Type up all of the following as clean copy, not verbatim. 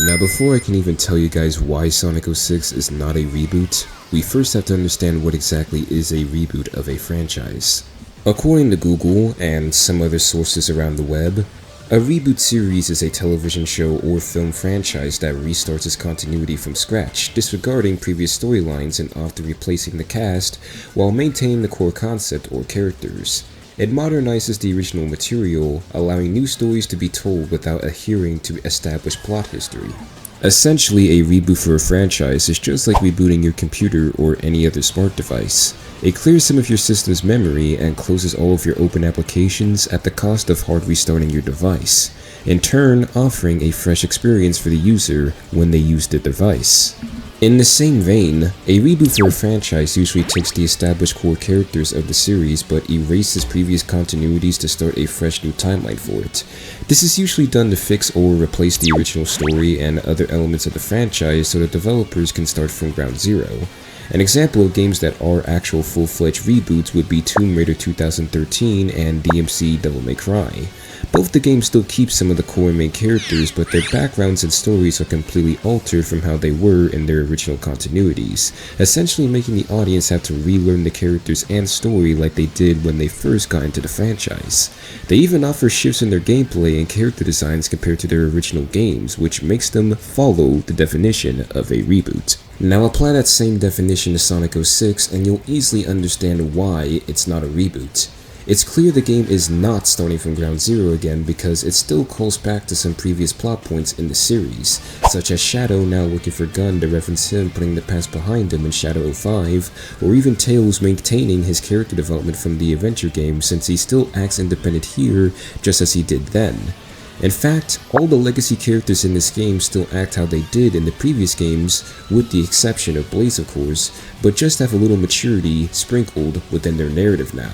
Now before I can even tell you guys why Sonic 06 is not a reboot, we first have to understand what exactly is a reboot of a franchise. According to Google and some other sources around the web, a reboot series is a television show or film franchise that restarts its continuity from scratch, disregarding previous storylines and often replacing the cast while maintaining the core concept or characters. It modernizes the original material, allowing new stories to be told without adhering to established plot history. Essentially, a reboot for a franchise is just like rebooting your computer or any other smart device. It clears some of your system's memory and closes all of your open applications at the cost of hard restarting your device, in turn offering a fresh experience for the user when they use the device. In the same vein, a reboot for a franchise usually takes the established core characters of the series but erases previous continuities to start a fresh new timeline for it. This is usually done to fix or replace the original story and other elements of the franchise so that developers can start from ground zero. An example of games that are actual full-fledged reboots would be Tomb Raider 2013 and DMC Devil May Cry. Both the games still keep some of the core main characters, but their backgrounds and stories are completely altered from how they were in their original continuities, essentially making the audience have to relearn the characters and story like they did when they first got into the franchise. They even offer shifts in their gameplay and character designs compared to their original games, which makes them follow the definition of a reboot. Now apply that same definition to Sonic 06 and you'll easily understand why it's not a reboot. It's clear the game is not starting from ground zero again because it still calls back to some previous plot points in the series, such as Shadow now working for Gun to reference him putting the past behind him in Shadow 05, or even Tails maintaining his character development from the adventure game since he still acts independent here just as he did then. In fact, all the legacy characters in this game still act how they did in the previous games, with the exception of Blaze of course, but just have a little maturity sprinkled within their narrative now.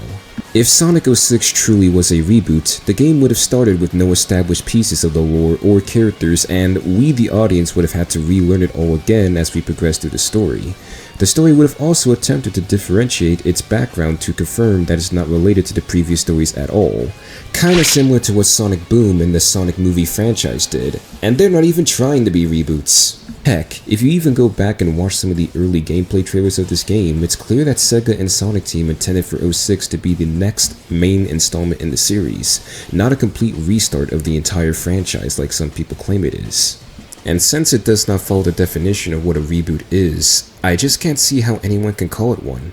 If Sonic 06 truly was a reboot, the game would have started with no established pieces of the lore or characters, and we the audience would have had to relearn it all again as we progress through the story. The story would have also attempted to differentiate its background to confirm that it's not related to the previous stories at all. Kinda similar to what Sonic Boom in the Sonic movie franchise did, and they're not even trying to be reboots. Heck, if you even go back and watch some of the early gameplay trailers of this game, it's clear that Sega and Sonic Team intended for 06 to be the next main installment in the series, not a complete restart of the entire franchise like some people claim it is. And since it does not follow the definition of what a reboot is, I just can't see how anyone can call it one.